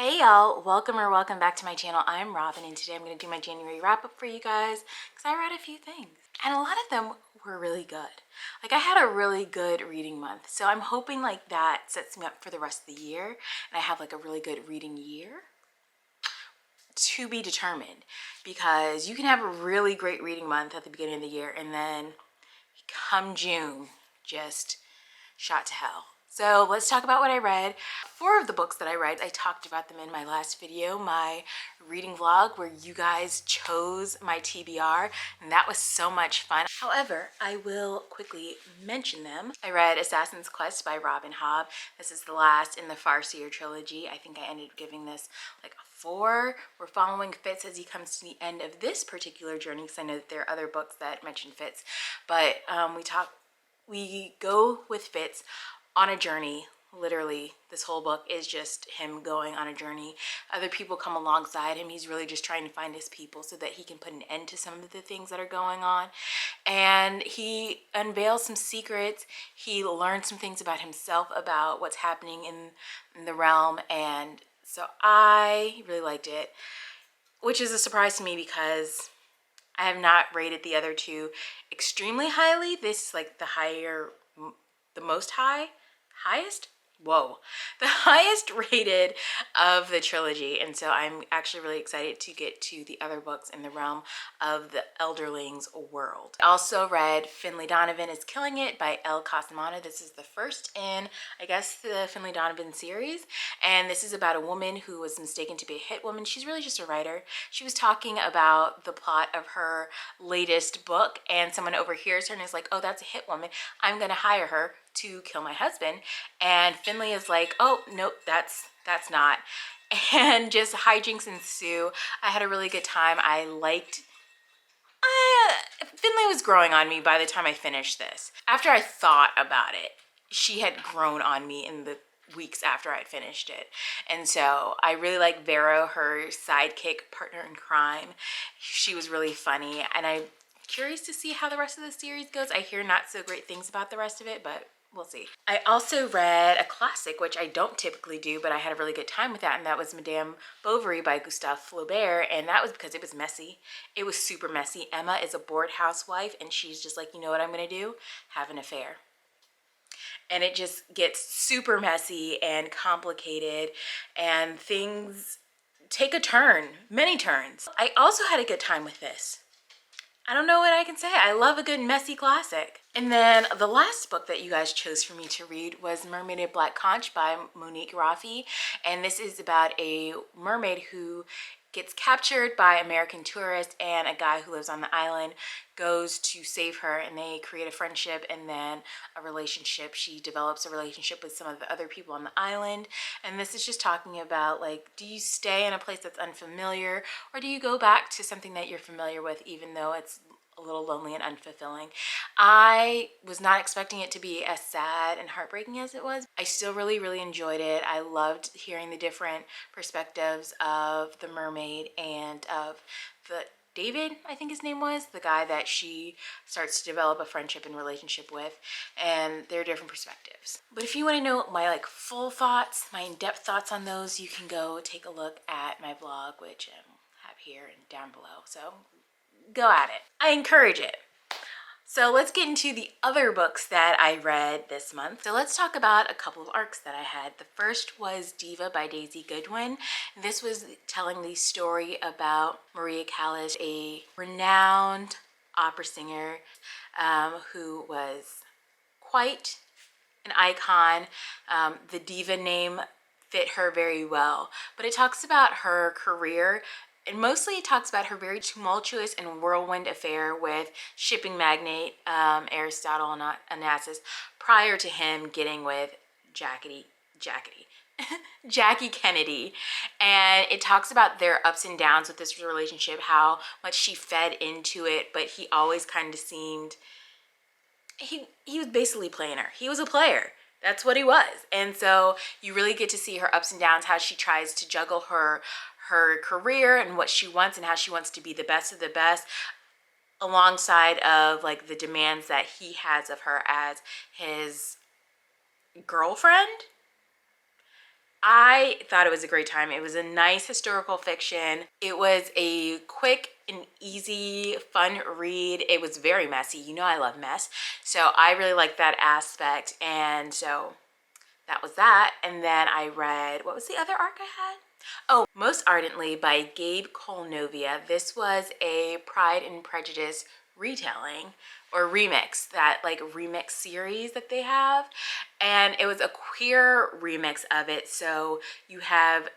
Hey y'all, welcome back to my channel. I'm Robin and today I'm going to do my January wrap up for you guys because I read a few things and a lot of them were really good. Like I had a really good reading month, so I'm hoping like that sets me up for the rest of the year and I have like a really good reading year. To be determined, because you can have a really great reading month at the beginning of the year and then come June, just shot to hell. So let's talk about what I read. 4 of the books that I read, I talked about them in my last video, my reading vlog, where you guys chose my TBR, and that was so much fun. However, I will quickly mention them. I read Assassin's Quest by Robin Hobb. This is the last in the Farseer trilogy. I think I ended up giving this like a 4. We're following Fitz as he comes to the end of this particular journey, because I know that there are other books that mention Fitz, but we go with Fitz on a journey. Literally, this whole book is just him going on a journey. Other people come alongside him. He's really just trying to find his people so that he can put an end to some of the things that are going on. And he unveils some secrets. He learns some things about himself, about what's happening in the realm. And so I really liked it, which is a surprise to me because I have not rated the other 2 extremely highly. This is like the highest rated of the trilogy, and so I'm actually really excited to get to the other books in the realm of the Elderlings world. I also read Finley Donovan is Killing It by Elle Cosimano. This is the first in, I guess, the Finley Donovan series, and this is about a woman who was mistaken to be a hit woman. She's really just a writer. She was talking about the plot of her latest book, and someone overhears her and is like, oh, that's a hit woman, I'm gonna hire her to kill my husband. And Finley is like, oh nope, that's not. And just hijinks ensue. I had a really good time. Finley was growing on me by the time I finished this. After I thought about it, she had grown on me in the weeks after I'd finished it. And so I really like Vero, her sidekick partner in crime. She was really funny, and I'm curious to see how the rest of the series goes. I hear not so great things about the rest of it, but we'll see. I also read a classic, which I don't typically do, but I had a really good time with that, and that was Madame Bovary by Gustave Flaubert, and that was because it was messy. It was super messy. Emma is a bored housewife, and she's just like, you know what I'm gonna do? Have an affair. And it just gets super messy and complicated, and things take a turn, many turns. I also had a good time with this. I don't know what I can say. I love a good messy classic. And then the last book that you guys chose for me to read was Mermaided Black Con by Monique Raffi. And this is about a mermaid who gets captured by American tourists, and a guy who lives on the island goes to save her, and they create a friendship and then a relationship. She develops a relationship with some of the other people on the island, and this is just talking about, like, do you stay in a place that's unfamiliar, or do you go back to something that you're familiar with even though it's a little lonely and unfulfilling. I was not expecting it to be as sad and heartbreaking as it was. I still really enjoyed it. I loved hearing the different perspectives of the mermaid and of the David, I think his name was, the guy that she starts to develop a friendship and relationship with, and their different perspectives. But if you want to know my like full thoughts, my in-depth thoughts on those, you can go take a look at my blog, which I have here and down below. So go at it. I encourage it. So let's get into the other books that I read this month. So let's talk about a couple of arcs that I had. The first was Diva by Daisy Goodwin. This was telling the story about Maria Callas, a renowned opera singer who was quite an icon. The Diva name fit her very well, but it talks about her career. And mostly it talks about her very tumultuous and whirlwind affair with shipping magnate Aristotle Onassis prior to him getting with Jackie Kennedy. And it talks about their ups and downs with this relationship, how much she fed into it, but he always kind of seemed, he was basically playing her. He was a player. That's what he was. And so you really get to see her ups and downs, how she tries to juggle her career and what she wants and how she wants to be the best of the best, alongside of like the demands that he has of her as his girlfriend. I thought it was a great time. It was a nice historical fiction. It was a quick and easy, fun read. It was very messy. You know I love mess. So I really liked that aspect. And so that was that. And then I read, what was the other arc I had? Oh, Most Ardently by Gabe Colnovia. This was a Pride and Prejudice retelling or remix, that like remix series that they have. And it was a queer remix of it. So you have,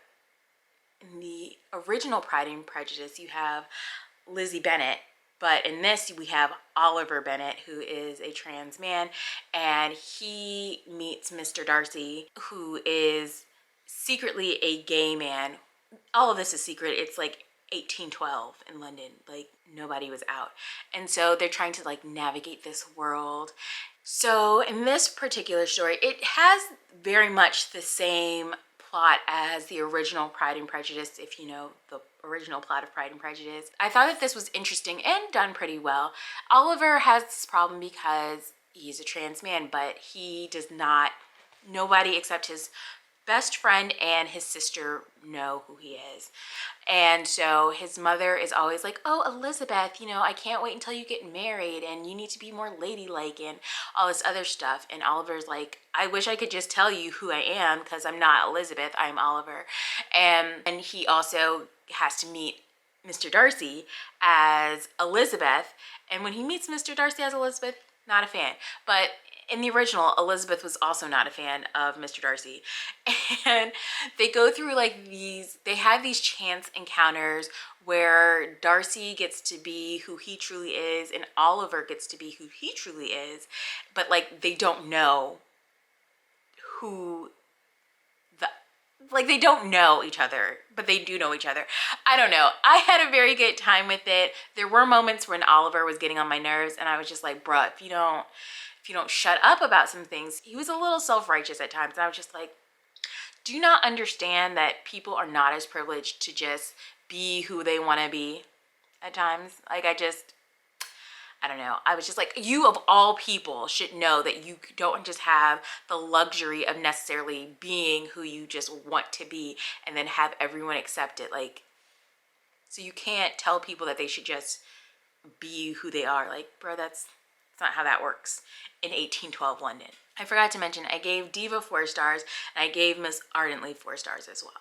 in the original Pride and Prejudice, you have Lizzie Bennet, but in this we have Oliver Bennet, who is a trans man, and he meets Mr. Darcy, who is secretly a gay man. All of this is secret. It's like 1812 in London, like nobody was out. And so they're trying to like navigate this world. So in this particular story, it has very much the same plot as the original Pride and Prejudice, if you know the original plot of Pride and Prejudice. I thought that this was interesting and done pretty well. Oliver has this problem because he's a trans man, but he does not, nobody except his best friend and his sister know who he is. And so his mother is always like, oh, Elizabeth, you know, I can't wait until you get married and you need to be more ladylike and all this other stuff. And Oliver's like, I wish I could just tell you who I am, because I'm not Elizabeth, I'm Oliver. And he also has to meet Mr. Darcy as Elizabeth. And when he meets Mr. Darcy as Elizabeth, not a fan. But in the original, Elizabeth was also not a fan of Mr. Darcy. And they go through like they have these chance encounters where Darcy gets to be who he truly is and Oliver gets to be who he truly is. But like they don't know who they don't know each other, but they do know each other. I don't know. I had a very good time with it. There were moments when Oliver was getting on my nerves and I was just like, bruh, if you don't shut up about some things. He was a little self-righteous at times. And I was just like, do you not understand that people are not as privileged to just be who they want to be at times? Like I don't know. I was just like, you of all people should know that you don't just have the luxury of necessarily being who you just want to be and then have everyone accept it. Like, so you can't tell people that they should just be who they are. Like, bro, that's not how that works in 1812 London. I forgot to mention, I gave Diva 4 stars and I gave Miss Ardently 4 stars as well.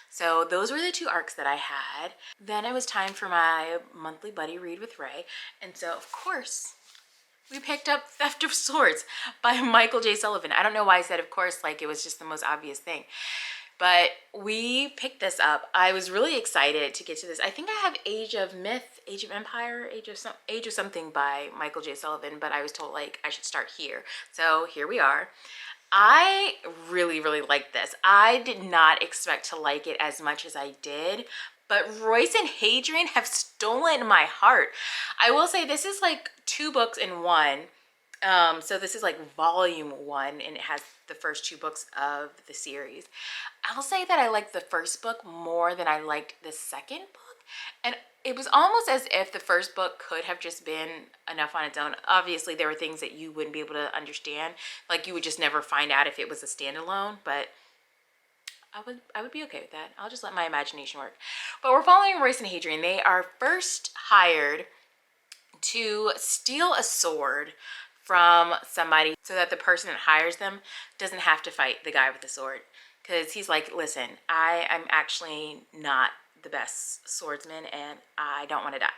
So those were the 2 arcs that I had. Then it was time for my monthly buddy read with Ray. And so, of course, we picked up Theft of Swords by Michael J. Sullivan. I don't know why I said of course, like it was just the most obvious thing. But we picked this up. I was really excited to get to this. I think I have Age of Myth, Age of Empire, Age of something by Michael J. Sullivan, but I was told like I should start here. So here we are. I really, really liked this. I did not expect to like it as much as I did, but Royce and Hadrian have stolen my heart. I will say this is like 2 books in one. So this is like volume 1 and it has the first 2 books of the series. I'll say that I liked the first book more than I liked the second book. And it was almost as if the first book could have just been enough on its own. Obviously, there were things that you wouldn't be able to understand. Like, you would just never find out if it was a standalone, but I would be okay with that. I'll just let my imagination work. But we're following Royce and Hadrian. They are first hired to steal a sword from somebody so that the person that hires them doesn't have to fight the guy with the sword. Because he's like, listen, I'm actually not the best swordsman and I don't want to die.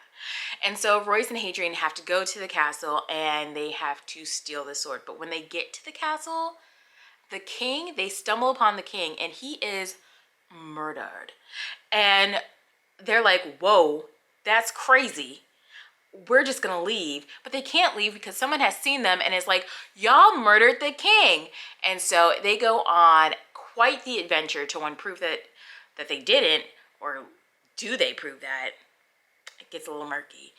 And so Royce and Hadrian have to go to the castle and they have to steal the sword. But when they get to the castle, they stumble upon the king and he is murdered. And they're like, whoa, that's crazy. We're just gonna leave. But they can't leave because someone has seen them and is like, y'all murdered the king. And so they go on quite the adventure to prove that they didn't, or do they prove that? It gets a little murky.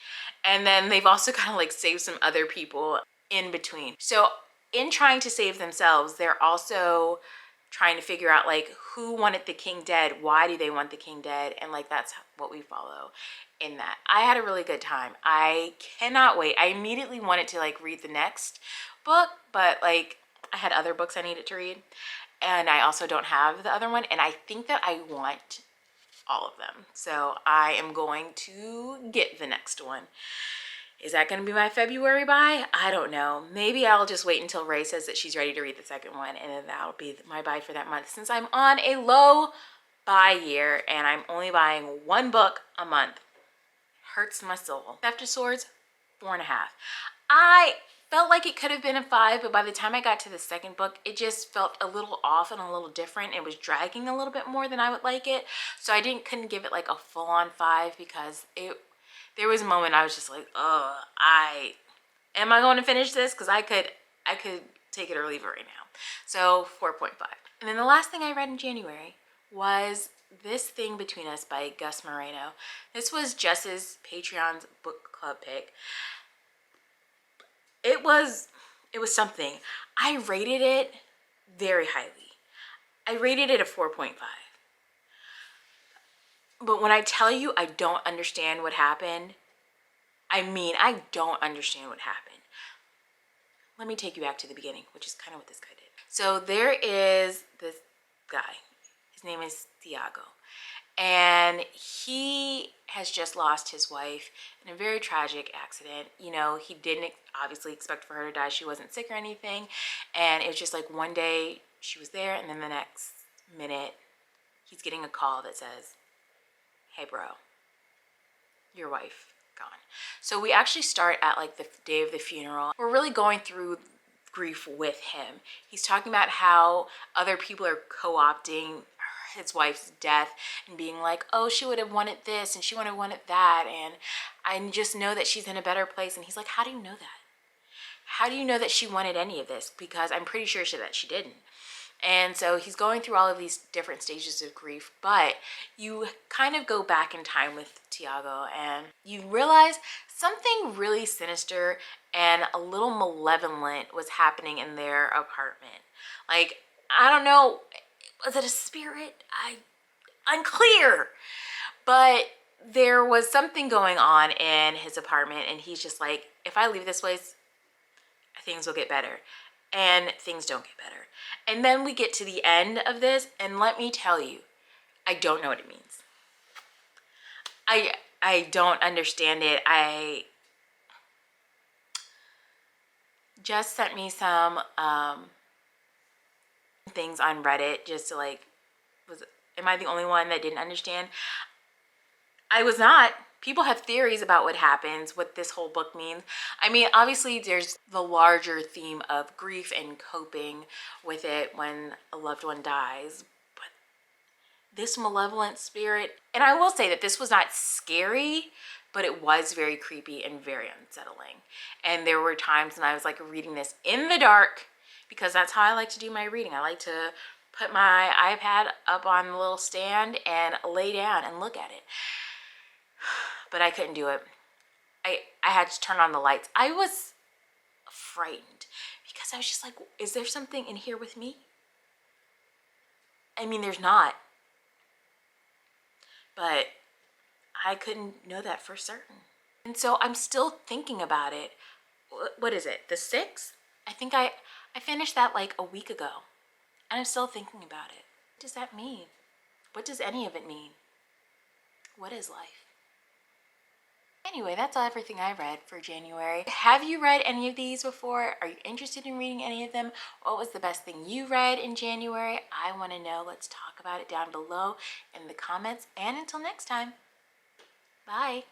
And then they've also kind of like saved some other people in between. So in trying to save themselves, they're also trying to figure out like who wanted the king dead, why do they want the king dead, and like that's what we follow in that. I had a really good time. I cannot wait. I immediately wanted to like read the next book, but like I had other books I needed to read. and I also don't have the other one, and I think that I want all of them. So I am going to get the next one. Is that going to be my February buy? I don't know. Maybe I'll just wait until Ray says that she's ready to read the second one, and then that'll be my buy for that month, since I'm on a low buy year and I'm only buying one book a month. Hurts my soul. Theft of Swords, 4.5. I felt like it could have been a 5, but by the time I got to the second book, it just felt a little off and a little different. It was dragging a little bit more than I would like it. So I couldn't give it like a full-on 5, because there was a moment I was just like, am I going to finish this? Because I could take it or leave it right now. So 4.5. And then the last thing I read in January was This Thing Between Us by Gus Moreno. This was Jess's Patreon's book club pick. It was something. I rated it very highly. I rated it a 4.5. But when I tell you I don't understand what happened, I mean, I don't understand what happened. Let me take you back to the beginning, which is kind of what this guy did. So there is this guy. His name is Tiago. And he has just lost his wife in a very tragic accident. You know, he didn't obviously expect for her to die. She wasn't sick or anything. And it was just like one day she was there, and then the next minute he's getting a call that says, "Hey bro, your wife gone." So we actually start at like the day of the funeral. We're really going through grief with him. He's talking about how other people are co-opting his wife's death and being like, oh, she would have wanted this and she would have wanted that, and I just know that she's in a better place. And he's like, how do you know that? How do you know that she wanted any of this? Because I'm pretty sure that she didn't. And so he's going through all of these different stages of grief, but you kind of go back in time with Tiago and you realize something really sinister and a little malevolent was happening in their apartment. Like, I don't know, was it a spirit? Unclear. But there was something going on in his apartment, and he's just like, if I leave this place, things will get better. And things don't get better. And then we get to the end of this, and let me tell you, I don't know what it means. I don't understand it. I just sent me some things on Reddit just to like, am I the only one that didn't understand? I was not. People have theories about what happens, what this whole book means. I mean, obviously there's the larger theme of grief and coping with it when a loved one dies. But this malevolent spirit, and I will say that this was not scary, but it was very creepy and very unsettling. And there were times when I was like reading this in the dark, because that's how I like to do my reading. I like to put my iPad up on the little stand and lay down and look at it. But I couldn't do it. I had to turn on the lights. I was frightened because I was just like, is there something in here with me? I mean, there's not. But I couldn't know that for certain. And so I'm still thinking about it. What is it? The 6th? I think I finished that like a week ago. And I'm still thinking about it. What does that mean? What does any of it mean? What is life? Anyway, that's everything I read for January. Have you read any of these before? Are you interested in reading any of them? What was the best thing you read in January? I want to know. Let's talk about it down below in the comments. And until next time, bye.